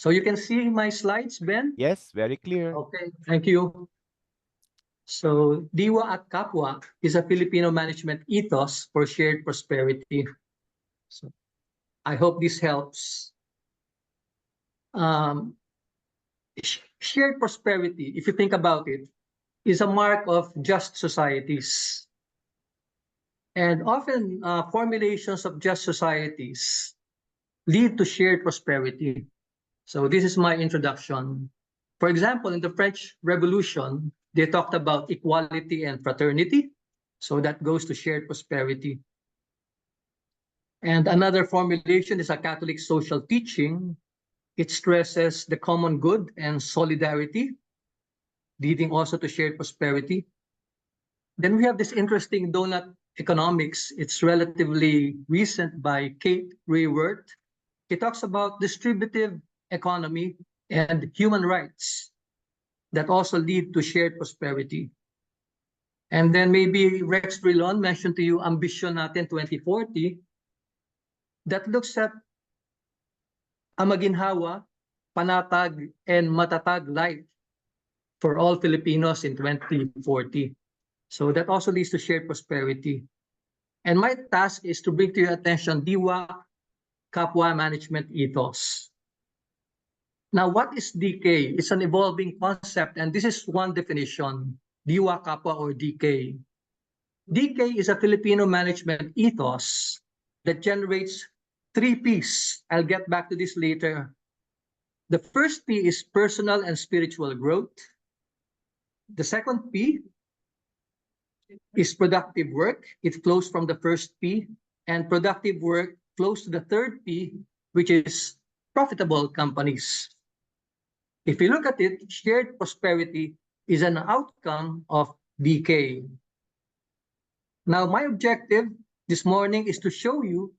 So you can see my slides, Ben? Yes, very clear. Okay, thank you. So Diwa at Kapwa is a Filipino management ethos for shared prosperity. So I hope this helps. Um, Shared prosperity, if you think about it, is a mark of just societies. And often formulations of just societies lead to shared prosperity. So this is my introduction. For example, in the French Revolution, they talked about equality and fraternity. So that goes to shared prosperity. And another formulation is a Catholic social teaching. It stresses the common good and solidarity, leading also to shared prosperity. Then we have this interesting donut economics. It's relatively recent by Kate Raworth. He talks about distributive economy and human rights that also lead to shared prosperity. And then maybe Rex Drilon mentioned to you Ambition Natin 2040 that looks at a maginhawa, panatag, and matatag life for all Filipinos in 2040. So that also leads to shared prosperity. And my task is to bring to your attention Diwa Kapwa management ethos. Now, what is DK? It's an evolving concept, and this is one definition, Diwa Kapwa or DK. DK is a Filipino management ethos that generates 3 Ps. I'll get back to this later. The first P is personal and spiritual growth. The second P is productive work. It flows from the first P, and productive work flows to the third P, which is profitable companies. If you look at it, shared prosperity is an outcome of DK. Now, my objective this morning is to show you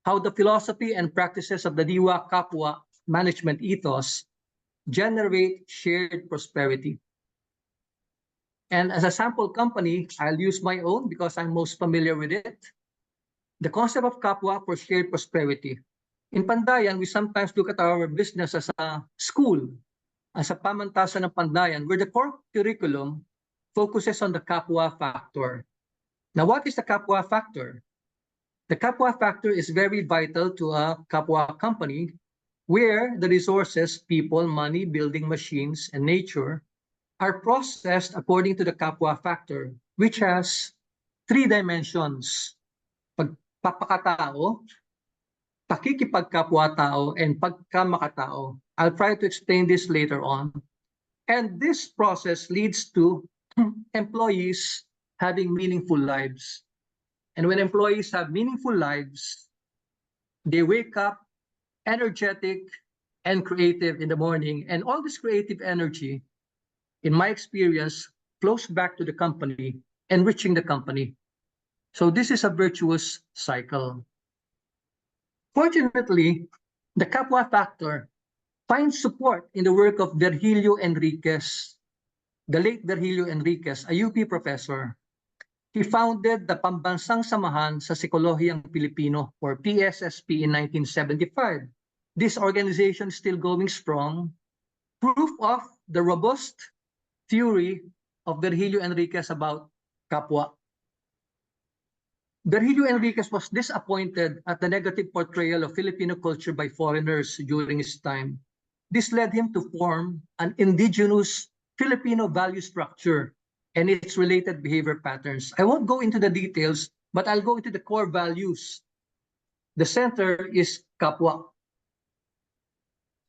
how the philosophy and practices of the Diwa Kapwa management ethos generate shared prosperity. And as a sample company, I'll use my own because I'm most familiar with it. The concept of Kapwa for shared prosperity. In Pandayan, we sometimes look at our business as a school, as a pamantasan ng Pandayan, where the core curriculum focuses on the Kapwa factor. Now, what is the Kapwa factor? The Kapwa factor is very vital to a Kapwa company where the resources, people, money, building machines, and nature are processed according to the Kapwa factor, which has 3 dimensions: pagpapakatao, pakikipagkapwa-tao, and pagkamakatao. I'll try to explain this later on. And this process leads to employees having meaningful lives. And when employees have meaningful lives, they wake up energetic and creative in the morning. And all this creative energy, in my experience, flows back to the company, enriching the company. So this is a virtuous cycle. Fortunately, the Kapwa factor finds support in the work of Virgilio Enriquez, the late Virgilio Enriquez, a UP professor. He founded the Pambansang Samahan sa Psikolohiyang Pilipino, or PSSP, in 1975. This organization is still going strong, proof of the robust theory of Virgilio Enriquez about Kapwa. Virgilio Enriquez was disappointed at the negative portrayal of Filipino culture by foreigners during his time. This led him to form an indigenous Filipino value structure and its related behavior patterns. I won't go into the details, but I'll go into the core values. The center is Kapwa.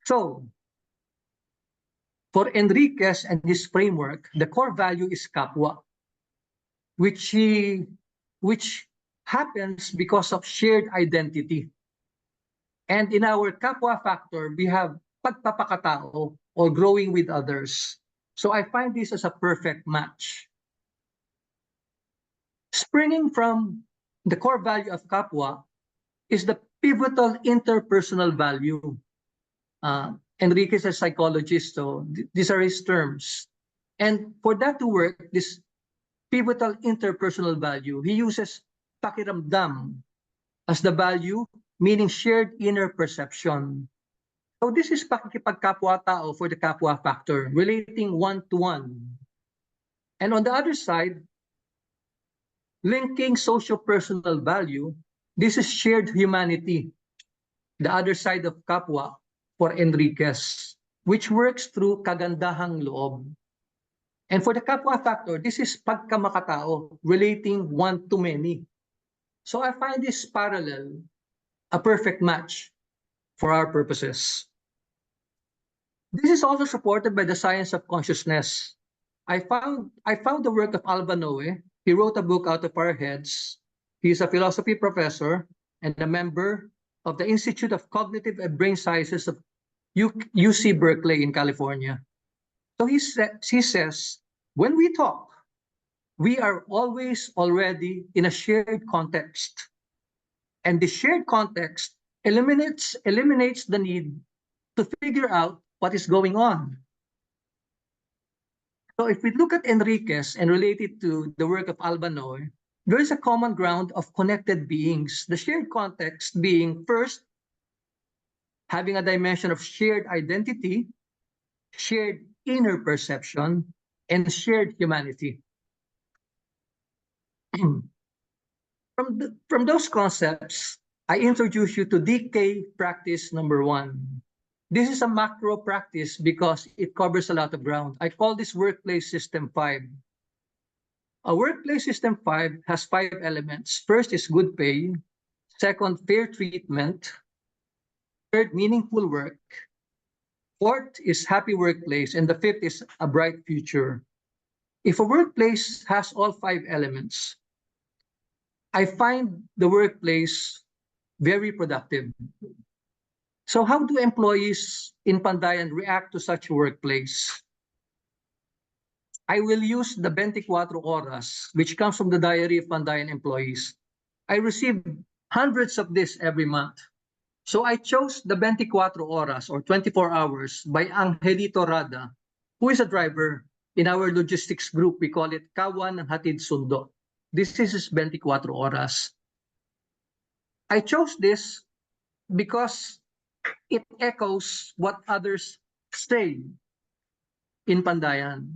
So, for Enriquez and his framework, the core value is Kapwa, which happens because of shared identity. And in our Kapwa factor, we have pagpapakatao, or growing with others. So I find this as a perfect match. Springing from the core value of Kapwa is the pivotal interpersonal value. Enrique is a psychologist, so these are his terms. And for that to work, this pivotal interpersonal value, he uses pakiramdam as the value, meaning shared inner perception. So this is pakikipagkapwa-tao for the kapwa factor, relating one-to-one. And on the other side, linking socio-personal value, this is shared humanity, the other side of kapwa for Enriquez, which works through kagandahang loob. And for the kapwa factor, this is pagkamakatao, relating one to many. So I find this parallel a perfect match for our purposes. This is also supported by the science of consciousness. I found the work of Alba Noe. He wrote a book, Out of Our Heads. He is a philosophy professor and a member of the Institute of Cognitive and Brain Sciences of UC Berkeley in California. So he says, when we talk, we are always already in a shared context. And the shared context eliminates the need to figure out what is going on. So if we look at Enriquez and relate it to the work of Alba Noe, there is a common ground of connected beings. The shared context being, first, having a dimension of shared identity, shared inner perception, and shared humanity. From those concepts, I introduce you to DK practice number 1. This is a macro practice because it covers a lot of ground. I call this workplace system 5. A workplace system 5 has 5 elements. First is good pay. Second, fair treatment. Third, meaningful work. Fourth is happy workplace. And the fifth is a bright future. If a workplace has all 5 elements, I find the workplace very productive. So how do employees in Pandayan react to such a workplace? I will use the 24 Oras, which comes from the diary of Pandayan employees. I receive hundreds of this every month. So I chose the 24 Oras, or 24 hours, by Angelito Rada, who is a driver in our logistics group. We call it Kawan ng Hatid Sundo. This is his 24 Oras. I chose this because it echoes what others say in Pandayan.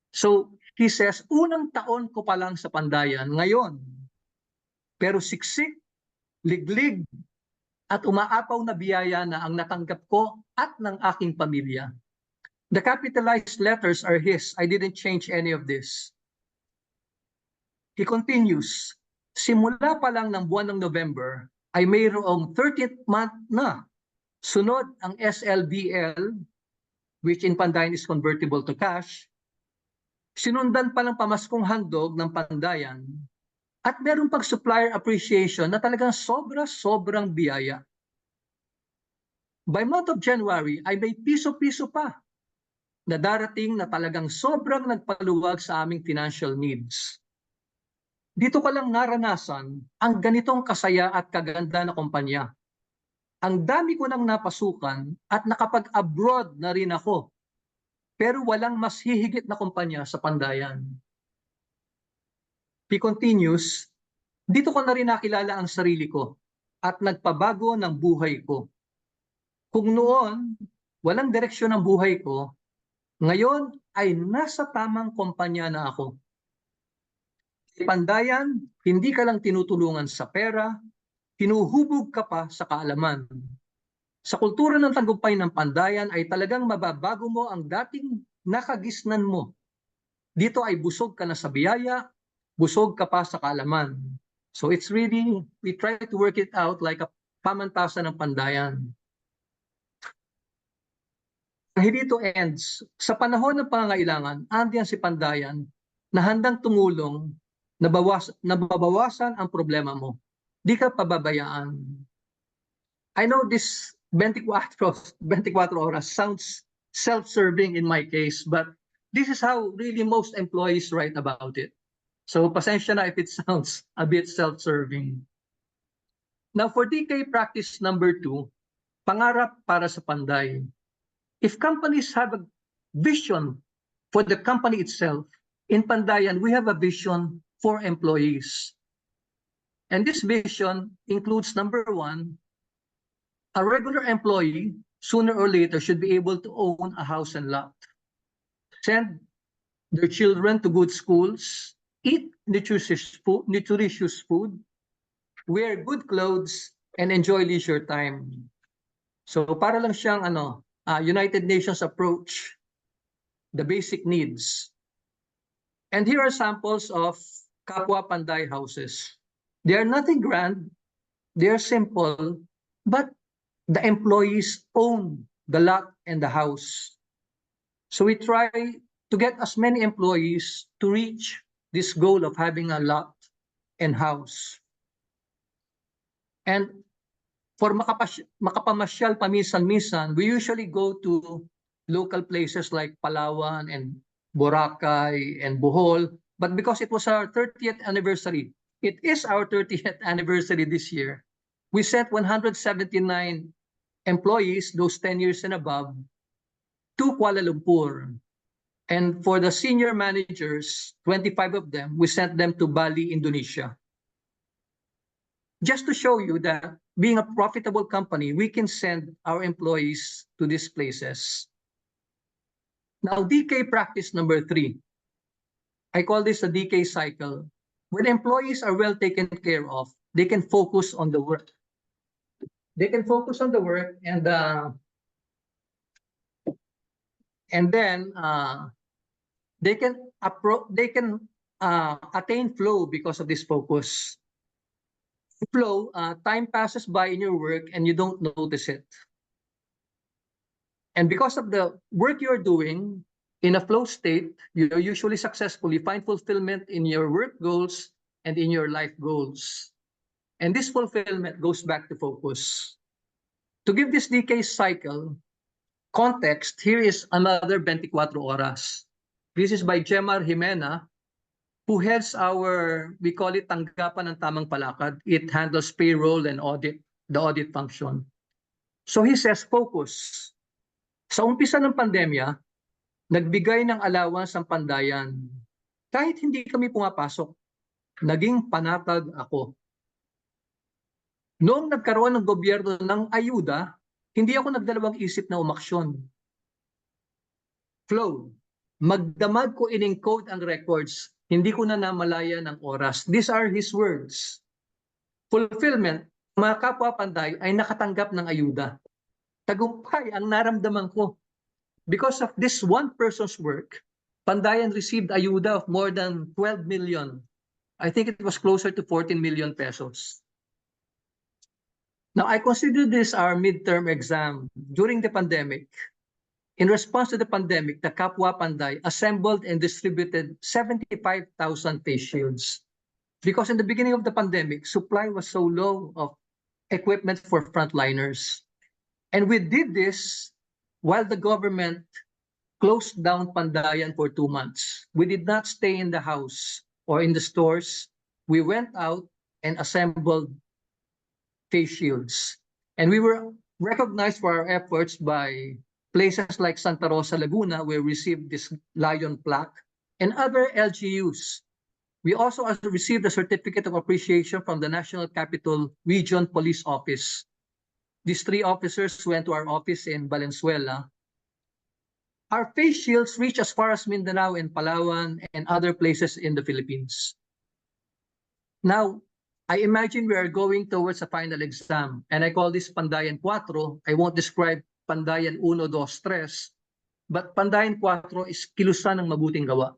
So he says, unang taon ko pa lang sa Pandayan ngayon, pero siksik, liglig, at umaapaw na biyaya na ang natanggap ko at ng aking pamilya. The capitalized letters are his. I didn't change any of this. He continues, simula pa lang ng buwan ng November, ay mayroong 13th month na. Sunod ang SLBL, which in Pandayan is convertible to cash. Sinundan pa ng pamaskong handog ng Pandayan. At meron pag supplier appreciation na talagang sobrang biyaya. By month of January, ay may piso-piso pa na darating na talagang sobrang nagpaluwag sa aming financial needs. Dito ko lang naranasan ang ganitong kasaya at kaganda na kumpanya. Ang dami ko nang napasukan at nakapag-abroad na rin ako. Pero walang mas hihigit na kumpanya sa Pandayan. He continues, dito ko na rin nakilala ang sarili ko at nagpabago ng buhay ko. Kung noon, walang direksyon ng buhay ko, ngayon ay nasa tamang kumpanya na ako. Sa Pandayan, hindi ka lang tinutulungan sa pera, hinuhubog ka pa sa kaalaman. Sa kultura ng tagumpay ng Pandayan ay talagang mababago mo ang dating nakagisnan mo. Dito ay busog ka na sa biyaya, busog ka pa sa kaalaman. So it's really, we try to work it out like a pamantasan ng Pandayan. Hindi ito ends. Sa panahon ng pangangailangan, andiyan si Pandayan na handang tumulong na mababawasan ang problema mo. Di ka pababayaan. I know this 24 Oras sounds self-serving in my case, but this is how really most employees write about it. So pasensya na if it sounds a bit self-serving. Now for DK practice number 2, pangarap para sa Panday. If companies have a vision for the company itself, in Pandayan, we have a vision for employees. And this vision includes number 1, a regular employee sooner or later should be able to own a house and lot, send their children to good schools, eat nutritious food, wear good clothes, and enjoy leisure time. So para lang siyang United Nations approach, the basic needs. And here are samples of Kapwa Panday houses. They are nothing grand, they are simple, but the employees own the lot and the house. So we try to get as many employees to reach this goal of having a lot and house. And for makapamasyal paminsan-minsan, we usually go to local places like Palawan and Boracay and Bohol. But because it was our 30th anniversary, it is our 30th anniversary this year, we sent 179 employees, those 10 years and above, to Kuala Lumpur. And for the senior managers, 25 of them, we sent them to Bali, Indonesia. Just to show you that being a profitable company, we can send our employees to these places. Now, DK practice number 3. I call this a DK cycle. When employees are well taken care of, they can focus on the work. They can focus on the work and then they can attain flow because of this focus. Flow, time passes by in your work and you don't notice it. And because of the work you're doing in a flow state, you usually successfully find fulfillment in your work goals and in your life goals. And this fulfillment goes back to focus. To give this DK cycle context, here is another 24 Oras. This is by Jemar Jimena, who heads our, we call it Tanggapan ng Tamang Palakad. It handles payroll and audit, the audit function. So he says, focus. Sa umpisa ng pandemya, nagbigay ng allowance ang Pandayan. Kahit hindi kami pumapasok, naging panatag ako. Noong nagkaroon ng gobyerno ng ayuda, hindi ako nagdalawang isip na umaksyon. Flow. Magdamag ko in-encode ang records, hindi ko na namalaya ng oras. These are his words. Fulfillment, mga kapwa Panday ay nakatanggap ng ayuda. Tagumpay ang naramdaman ko. Because of this one person's work, Pandayan received ayuda of more than 12 million. I think it was closer to 14 million pesos. Now, I consider this our midterm exam during the pandemic. In response to the pandemic, the Kapwa Panday assembled and distributed 75,000 face shields. Because in the beginning of the pandemic, supply was so low of equipment for frontliners. And we did this while the government closed down Pandayan for 2 months. We did not stay in the house or in the stores. We went out and assembled face shields. And we were recognized for our efforts by places like Santa Rosa, Laguna, where we received this lion plaque, and other LGUs. We also received a certificate of appreciation from the National Capital Region Police Office. These 3 officers went to our office in Valenzuela. Our face shields reach as far as Mindanao and Palawan and other places in the Philippines. Now, I imagine we are going towards a final exam, and I call this Pandayan 4. I won't describe Pandayan 1, 2, 3, but Pandayan 4 is kilusan ng mabuting gawa.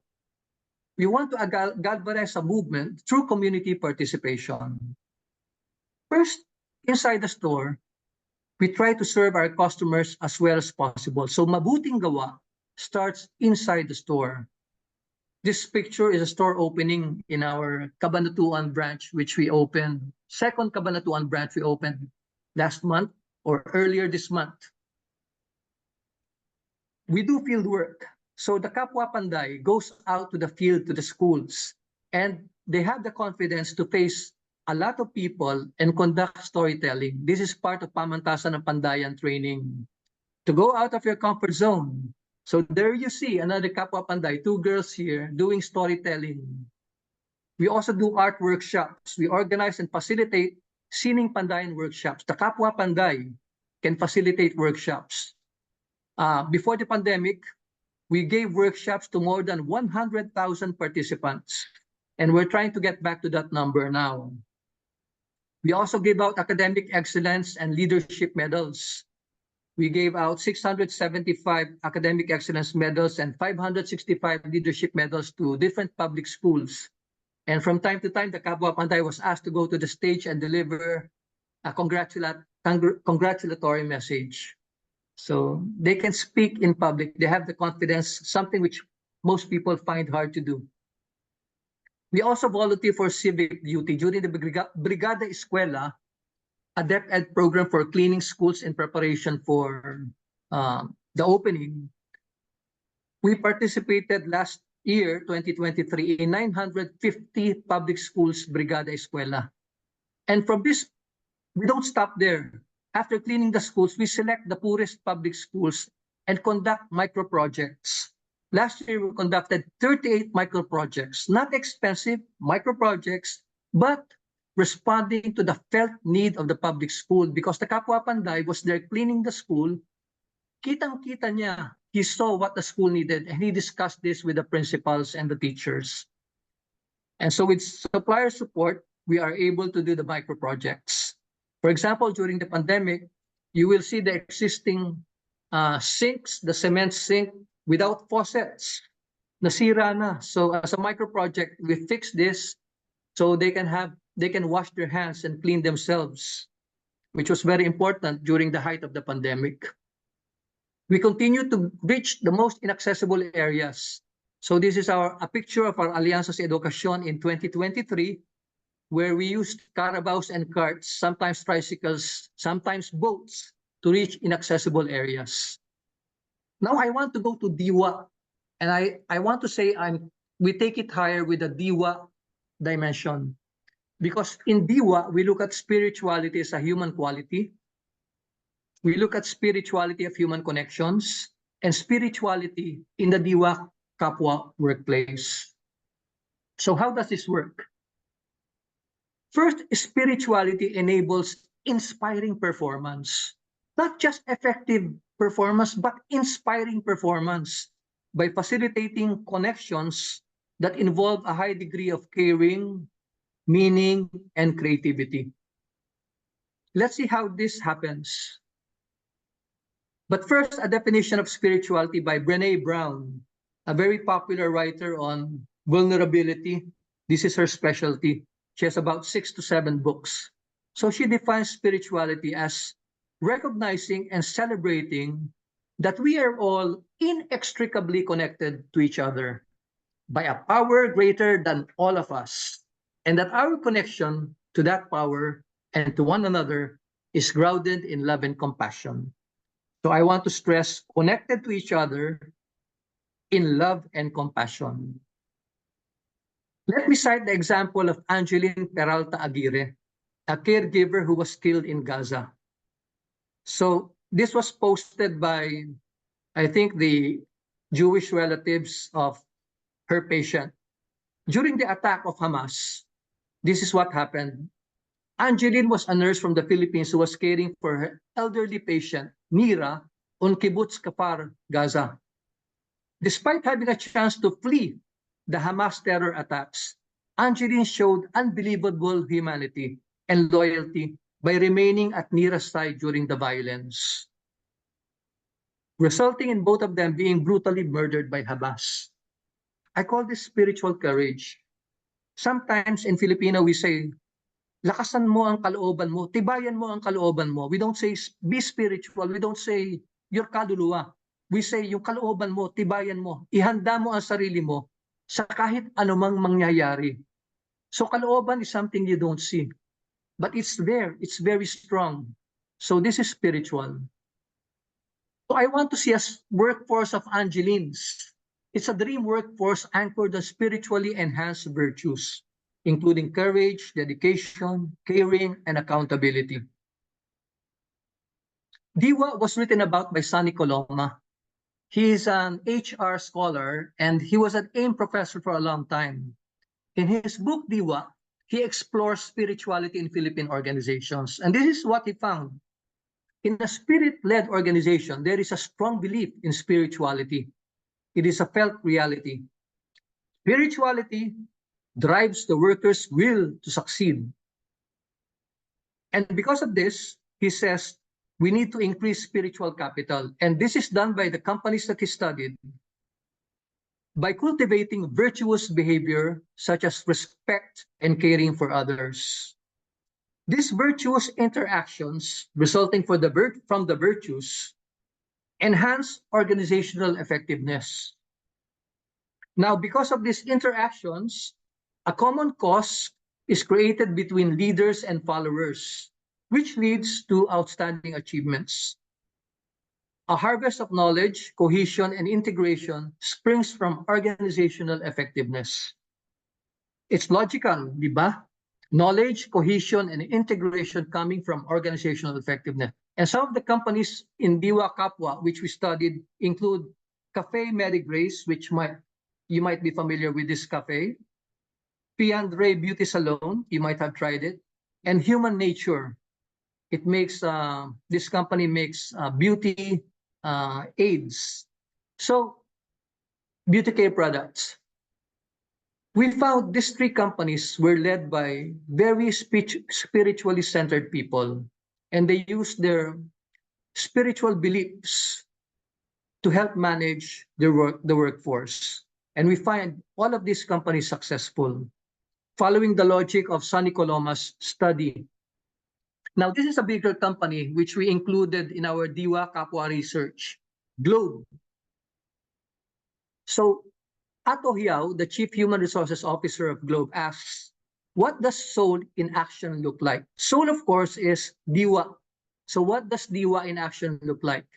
We want to galvanize a movement through community participation. First, inside the store, we try to serve our customers as well as possible. So mabuting gawa starts inside the store. This picture is a store opening in our Cabanatuan branch, which we opened, second Cabanatuan branch we opened last month or earlier this month. We do field work. So the Kapwa Panday goes out to the field, to the schools, and they have the confidence to face a lot of people and conduct storytelling. This is part of Pamantasan ng Pandayan training. To go out of your comfort zone. So there you see another Kapwa Panday, 2 girls here doing storytelling. We also do art workshops. We organize and facilitate Sining Pandayan workshops. The Kapwa Panday can facilitate workshops. Before the pandemic, we gave workshops to more than 100,000 participants, and we're trying to get back to that number now. We also gave out academic excellence and leadership medals. We gave out 675 academic excellence medals and 565 leadership medals to different public schools. And from time to time, the Kapwa Panday was asked to go to the stage and deliver a congratulatory message. So they can speak in public. They have the confidence, something which most people find hard to do. We also volunteer for civic duty during the Brigada Escuela, a DepEd program for cleaning schools in preparation for the opening. We participated last year, 2023, in 950 public schools Brigada Escuela. And from this, we don't stop there. After cleaning the schools, we select the poorest public schools and conduct micro-projects. Last year, we conducted 38 micro-projects, not expensive micro-projects, but responding to the felt need of the public school, because the Kapwa Panday was there cleaning the school. Kitang-kita niya, he saw what the school needed, and he discussed this with the principals and the teachers. And so with supplier support, we are able to do the micro-projects. For example, during the pandemic, you will see the existing sinks, the cement sink without faucets. Nasira na. So as a micro-project, we fix this so they can wash their hands and clean themselves, which was very important during the height of the pandemic. We continue to reach the most inaccessible areas. So this is a picture of our Alianzas Educación in 2023, where we used carabaos and carts, sometimes tricycles, sometimes boats, to reach inaccessible areas. Now I want to go to Diwa, and I want to say we take it higher with the Diwa dimension. Because in Diwa, we look at spirituality as a human quality. We look at spirituality of human connections and spirituality in the Diwa Kapwa workplace. So how does this work? First, spirituality enables inspiring performance. Not just effective performance, but inspiring performance by facilitating connections that involve a high degree of caring, meaning, and creativity. Let's see how this happens. But first, a definition of spirituality by Brené Brown, a very popular writer on vulnerability. This is her specialty. She has about 6 to 7 books. So she defines spirituality as recognizing and celebrating that we are all inextricably connected to each other by a power greater than all of us, and that our connection to that power and to one another is grounded in love and compassion. So I want to stress connected to each other in love and compassion. Let me cite the example of Angeline Peralta Aguirre, a caregiver who was killed in Gaza. So this was posted by, I think, the Jewish relatives of her patient. During the attack of Hamas, this is what happened. Angeline was a nurse from the Philippines who was caring for her elderly patient, Mira, on Kibbutz Kfar, Gaza. Despite having a chance to flee the Hamas terror attacks, Angeline showed unbelievable humanity and loyalty by remaining at Mira's side during the violence, resulting in both of them being brutally murdered by Hamas. I call this spiritual courage. Sometimes in Filipino we say, lakasan mo ang kalooban mo, tibayan mo ang kalooban mo. We don't say be spiritual, we don't say your kaluluwa. We say yung kalooban mo, tibayan mo, ihanda mo ang sarili mo sa kahit anumang mangyayari. So kalooban is something you don't see, but it's there, it's very strong. So this is spiritual. So I want to see a workforce of Angelines. It's a dream workforce anchored on spiritually enhanced virtues, including courage, dedication, caring, and accountability. Diwa was written about by Sonny Coloma. He is an HR scholar, and he was an AIM professor for a long time. In his book, Diwa, he explores spirituality in Philippine organizations. And this is what he found. In a spirit-led organization, there is a strong belief in spirituality. It is a felt reality. Spirituality drives the workers' will to succeed. And because of this, he says, we need to increase spiritual capital. And this is done by the companies that he studied by cultivating virtuous behavior such as respect and caring for others. These virtuous interactions resulting from the virtues enhance organizational effectiveness. Now, because of these interactions, a common cause is created between leaders and followers, which leads to outstanding achievements. A harvest of knowledge, cohesion, and integration springs from organizational effectiveness. It's logical, di ba? Knowledge, cohesion, and integration coming from organizational effectiveness. And some of the companies in Diwa, Kapwa, which we studied, include Cafe Medigrace, which you might be familiar with this cafe. Piandre Beauty Salon, you might have tried it. And Human Nature. It makes, this company makes beauty aids. So, beauty care products. We found these three companies were led by very spiritually centered people, and they used their spiritual beliefs to help manage the workforce. And we find all of these companies successful, following the logic of Sonny Coloma's study. Now, this is a bigger company which we included in our Diwa Kapwa research, Globe. So, Ato Hiao, the Chief Human Resources Officer of Globe, asks, what does soul in action look like? Soul, of course, is Diwa. So what does Diwa in action look like?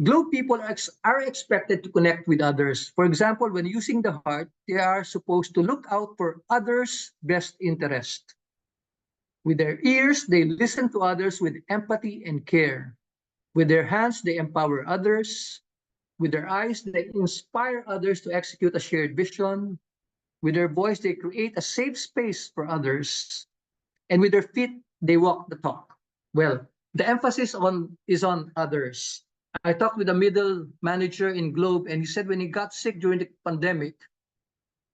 Globe people are expected to connect with others. For example, when using the heart, they are supposed to look out for others' best interest. With their ears, they listen to others with empathy and care. With their hands, they empower others. With their eyes, they inspire others to execute a shared vision. With their voice, they create a safe space for others. And with their feet, they walk the talk. Well, the emphasis is on others. I talked with a middle manager in Globe, and he said when he got sick during the pandemic,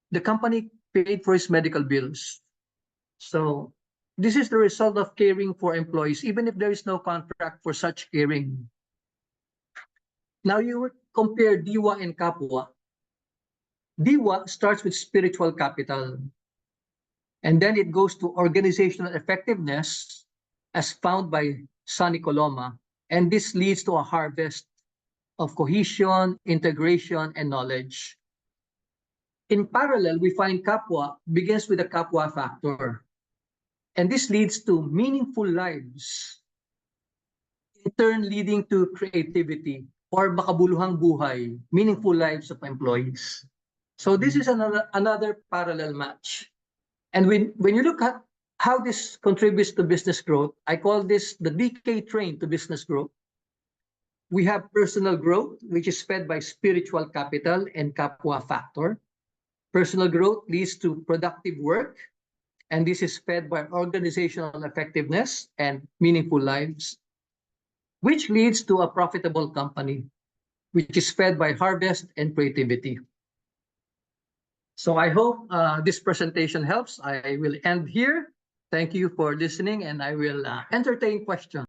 the company paid for his medical bills. So this is the result of caring for employees, even if there is no contract for such caring. Now you would compare Diwa and Kapwa. Diwa starts with spiritual capital, and then it goes to organizational effectiveness as found by Sonny Coloma, and this leads to a harvest of cohesion, integration, and knowledge. In parallel, we find Kapwa begins with the Kapwa factor, and this leads to meaningful lives, in turn leading to creativity or makabuluhang buhay, meaningful lives of employees. So this is another parallel match. And when you look at how this contributes to business growth, I call this the DK train to business growth. We have personal growth, which is fed by spiritual capital and Kapwa factor. Personal growth leads to productive work, and this is fed by organizational effectiveness and meaningful lives, which leads to a profitable company, which is fed by harvest and creativity. So I hope this presentation helps. I will end here. Thank you for listening, and I will entertain questions.